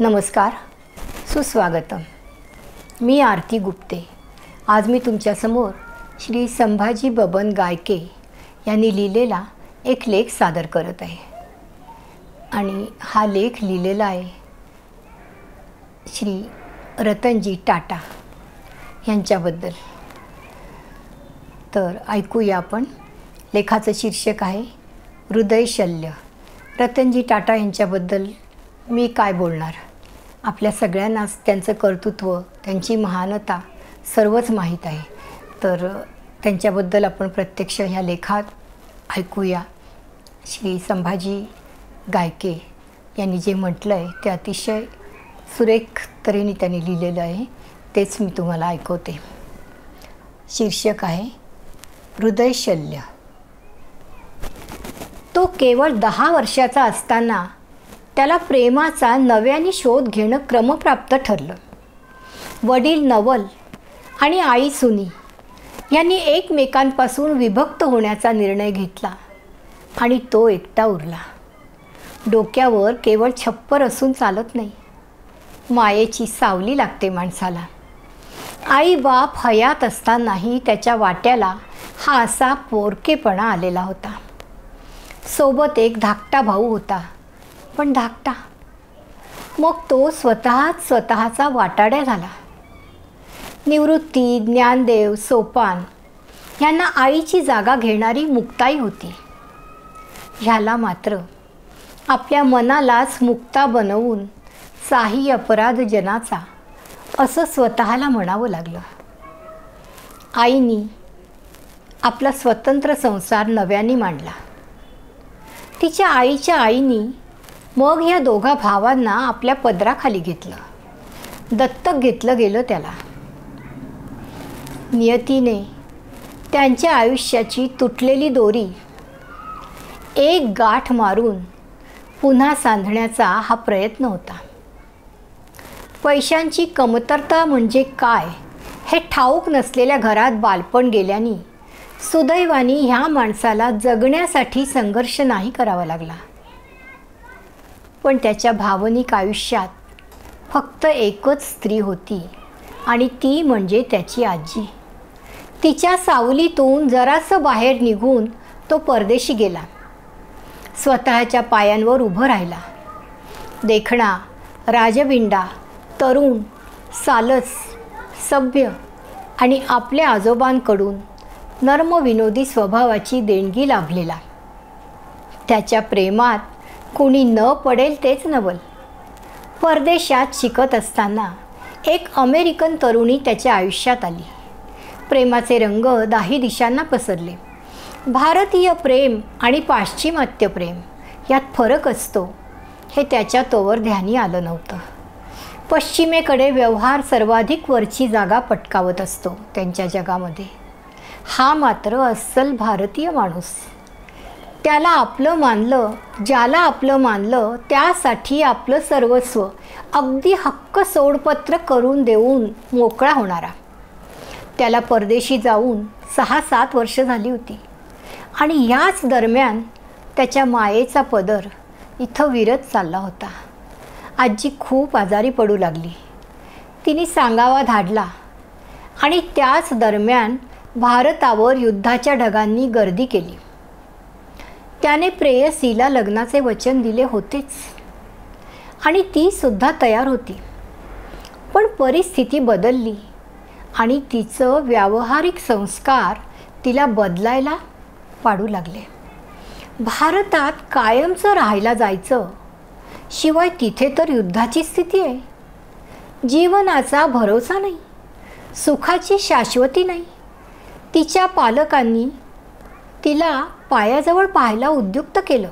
नमस्कार, सुस्वागतम. मी आरती गुप्ते. आज मी तुमच्यासमोर श्री संभाजी बबन गायके यांनी लिहिलेला एक लेख सादर करत आहे. आणि हा लेख लिहिलेला आहे श्री रतनजी टाटा यांच्याबद्दल. तर ऐकूया आपण. लेखाचं शीर्षक आहे हृदयशल्य. रतनजी टाटा यांच्याबद्दल मी काय बोलणार. आपल्या सगळ्यांनाच त्यांचं कर्तृत्व, त्यांची महानता सर्वच माहीत आहे. तर त्यांच्याबद्दल आपण प्रत्यक्ष ह्या लेखात ऐकूया. श्री संभाजी गायके यांनी जे म्हटलं आहे ते अतिशय सुरेख तऱ्हेने त्यांनी लिहिलेलं आहे. तेच मी तुम्हाला ऐकवते. शीर्षक आहे हृदयशल्य. तो केवळ 10 वर्षाचा असताना त्याला प्रेमाचा नव्याने शोध घेणं क्रमप्राप्त ठरलं. वडील नवल आणि आई सुनी यांनी एकमेकांपासून विभक्त होण्याचा निर्णय घेतला आणि तो एकटा उरला. डोक्यावर केवळ छप्पर असून चालत नाही, मायेची सावली लागते माणसाला. आई बाप हयात असतानाही त्याच्या वाट्याला हा असा पोरकेपणा आलेला होता. सोबत एक धाकटा भाऊ होता, पण धाकटा. मग तो स्वतःचा वाटाड्या झाला. निवृत्ती, ज्ञानदेव, सोपान यांना आईची जागा घेणारी मुक्ताई होती. ह्याला मात्र आपल्या मनालाच मुक्ता बनवून साही अपराध जनाचा असं स्वतःला म्हणावं लागलं. आईनी आपला स्वतंत्र संसार नव्याने मांडला. तिच्या आईच्या आईनी मग ह्या दोघा भावांना आपल्या पदराखाली घेतलं. दत्तक घेतलं गेलं त्याला. नियतीने त्यांच्या आयुष्याची तुटलेली दोरी एक गाठ मारून पुन्हा सांधण्याचा हा प्रयत्न होता. पैशांची कमतरता म्हणजे काय हे ठाऊक नसलेल्या घरात बालपण गेल्याने सुदैवाने ह्या माणसाला जगण्यासाठी संघर्ष नाही करावा लागला. पण त्याच्या भावनिक आयुष्यात फक्त एकच स्त्री होती आणि ती म्हणजे त्याची आजी. तिच्या सावलीतून जरासं बाहेर निघून तो परदेशी गेला. स्वतःच्या पायांवर उभं राहिला. देखणा, राजबिंडा, तरुण, सालस, सभ्य आणि आपल्या आजोबांकडून नर्मविनोदी स्वभावाची देणगी लाभलेला. त्याच्या प्रेमात कोणी न पडेल तेच नवल. परदेशात शिकत असताना एक अमेरिकन तरुणी त्याच्या आयुष्यात आली. प्रेमाचे रंग 10 दिशांना पसरले. भारतीय प्रेम आणि पाश्चिमात्य प्रेम यात फरक असतो हे त्याच्या तोवर ध्यानी आलं नव्हतं. पश्चिमेकडे व्यवहार सर्वाधिक वरची जागा पटकावत असतो त्यांच्या जगामध्ये. हा मात्र अस्सल भारतीय माणूस. त्याला आपलं मानलं, ज्याला आपलं मानलं त्यासाठी आपलं सर्वस्व अगदी हक्क सोडपत्र करून देऊन मोकळा होणारा. त्याला परदेशी जाऊन 6-7 वर्ष झाली होती आणि याच दरम्यान त्याच्या मायेचा पदर इथं विरत चालला होता. आजी खूप आजारी पडू लागली. तिने सांगावा धाडला आणि त्याच दरम्यान भारतावर युद्धाच्या ढगांनी गर्दी केली. त्याने प्रेयसीला लग्नाचे वचन दिले होतेच आणि ती सुद्धा तयार होती. पण परिस्थिती बदलली आणि तिचं व्यावहारिक संस्कार तिला बदलायला पाडू लागले. भारतात कायमचं राहायला जायचं, शिवाय तिथे तर युद्धाची स्थिती आहे. जीवनाचा भरोसा नाही, सुखाची शाश्वती नाही. तिच्या पालकांनी तिला पायाजवळ पाहायला उद्युक्त केलं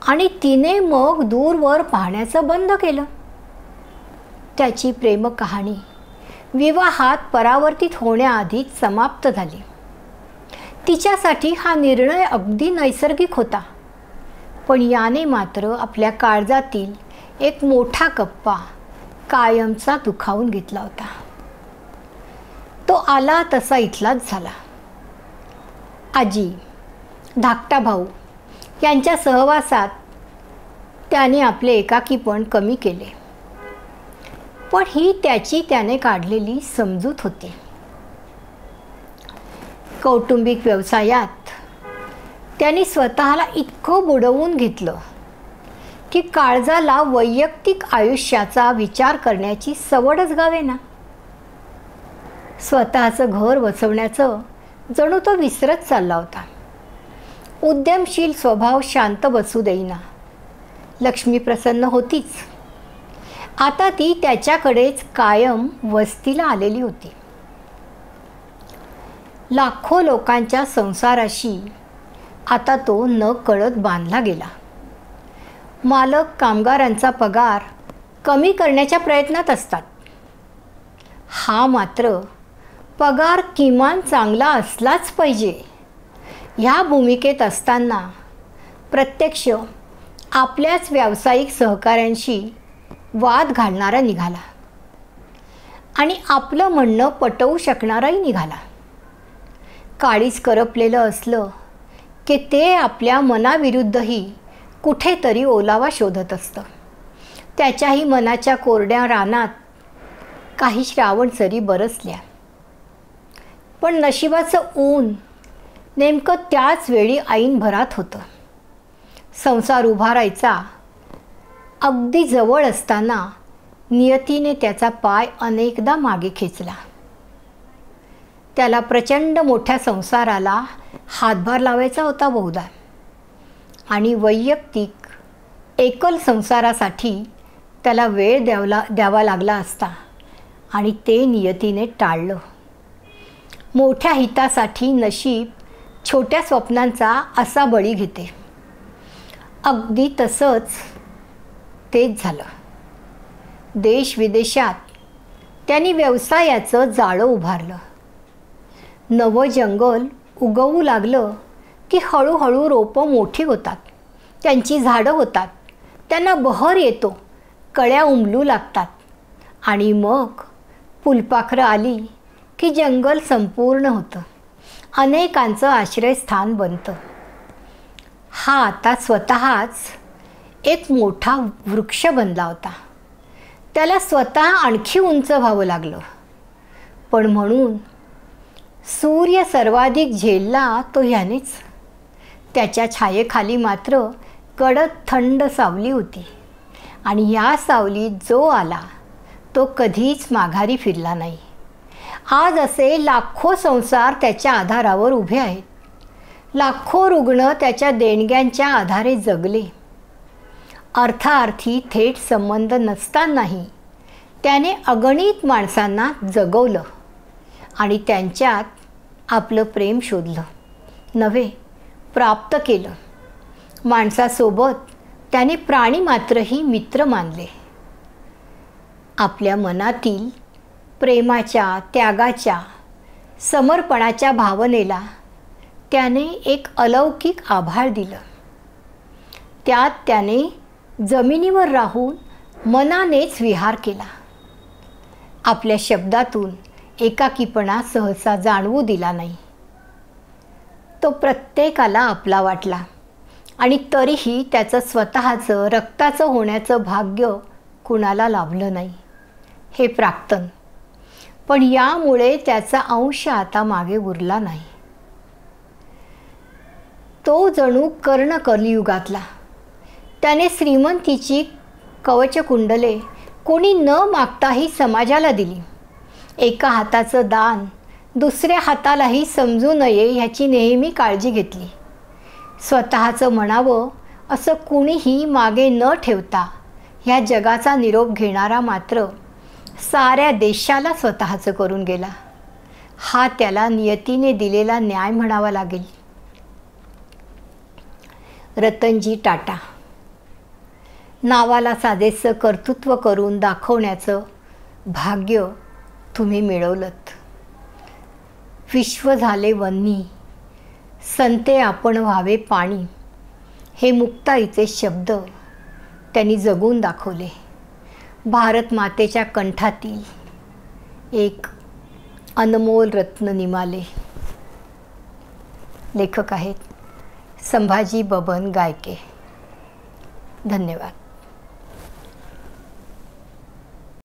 आणि तिने मग दूरवर पाहण्याचं बंद केलं. त्याची प्रेम कहाणी विवाहात परावर्तित होण्याआधीच समाप्त झाली. तिच्यासाठी हा निर्णय अगदी नैसर्गिक होता. पण याने मात्र आपल्या काळजातील एक मोठा कप्पा कायमचा दुखावून घेतला होता. तो आला तसा इथलाच झाला. आजी, धाकटा भाऊ यांच्या सहवासात त्याने आपले एकाकीपण कमी केले. पण ही त्याची त्याने काढलेली समजूत होती. कौटुंबिक व्यवसायात त्यांनी स्वतःला इतकं बुडवून घेतलं की काळजाला वैयक्तिक आयुष्याचा विचार करण्याची सवडच गावेना. स्वतःचं घर वसवण्याचं जणू तो विसरत चालला होता. उद्यमशील स्वभाव शांत बसू देईना. लक्ष्मी प्रसन्न होतीच, आता ती त्याच्याकडेच कायम वस्तीला आलेली होती. लाखो लोकांच्या संसाराशी आता तो न कळत बांधला गेला. मालक कामगारांचा पगार कमी करण्याच्या प्रयत्नात असतात. हा मात्र पगार किमान चांगला असलाच पाहिजे ह्या भूमिकेत असताना प्रत्यक्ष आपल्याच व्यावसायिक सहकाऱ्यांशी वाद घालणारा निघाला आणि आपलं म्हणणं पटवू शकणाराही निघाला. काळीच करपलेलं असलं की ते आपल्या मनाविरुद्धही कुठेतरी ओलावा शोधत असतं. त्याच्याही मनाच्या कोरड्या रानात काही श्रावणसरी बरसल्या. पण नशिबाचं ऊन नेमकं त्याच वेळी ऐनभरात होतं. संसार उभारायचा अगदी जवळ असताना नियतीने त्याचा पाय अनेकदा मागे खेचला. त्याला प्रचंड मोठ्या संसाराला हातभार लावायचा होता बहुधा, आणि वैयक्तिक एकल संसारासाठी त्याला वेळ द्यावा लागला असता, आणि ते नियतीने टाळलं. मोठ्या हितासाठी नशीब छोट्या स्वप्नांचा असा बळी घेते. अगदी तसंच तेच झालं. देश विदेशात त्यांनी व्यवसायाचं जाळं उभारलं. नवं जंगल उगवू लागलं की हळूहळू रोपं मोठी होतात, त्यांची झाडं होतात, त्यांना बहर येतो, कळ्या उमलू लागतात, आणि मग फुलपाखरं आली की जंगल संपूर्ण होतं, अनेकांचं आश्रयस्थान बनतं. हा आता स्वतःच एक मोठा वृक्ष बनला होता. त्याला स्वतः आणखी उंच व्हावं लागलं. पण म्हणून सूर्य सर्वाधिक झेलला तो ह्यानेच. त्याच्या छायेखाली मात्र कडक थंड सावली होती, आणि या सावलीत जो आला तो कधीच माघारी फिरला नाही. आज असे लाखो संसार त्याच्या आधारावर उभे आहेत. लाखो रुग्ण त्याच्या देणग्यांच्या आधारे जगले. अर्थार्थी थेट संबंध नसतानाही त्याने अगणित माणसांना जगवलं आणि त्यांच्यात आपलं प्रेम शोधलं, नव्हे प्राप्त केलं. माणसासोबत त्याने प्राणी मात्रही मित्र मानले. आपल्या मनातील प्रेमाच्या, त्यागाच्या, समर्पणाच्या भावनेला त्याने एक अलौकिक आभाळ दिलं. त्यात त्याने जमिनीवर राहून मनानेच विहार केला. आपल्या शब्दातून एकाकीपणा सहसा जाणवू दिला नाही. तो प्रत्येकाला आपला वाटला, आणि तरीही त्याचं स्वतःचं रक्ताचं होण्याचं भाग्य कुणाला लाभलं नाही. हे प्राक्तन. पण यामुळे त्याचा अंश आता मागे उरला नाही. तो जणू कर्ण कलियुगातला. त्याने श्रीमंतीची कवचकुंडले कोणी न मागताही समाजाला दिली. एका हाताचं दान दुसऱ्या हातालाही समजू नये ह्याची नेहमी काळजी घेतली. स्वतःचं म्हणावं असं कुणीही मागे न ठेवता ह्या जगाचा निरोप घेणारा मात्र साऱ्या देशाला स्वतःचं करून गेला. हा त्याला नियतीने दिलेला न्याय म्हणावा लागेल. रतनजी टाटा. नावाला साधेसं कर्तृत्व करून दाखवण्याचं भाग्य तुम्ही मिळवलंत. विश्व झाले वन्नी, संते आपण व्हावे पाणी, हे मुक्ताईचे शब्द त्यांनी जगून दाखवले. भारत मातेच्या कंठातील एक अनमोल रत्न निमाले. लेखक आहेत संभाजी बबन गायके. धन्यवाद.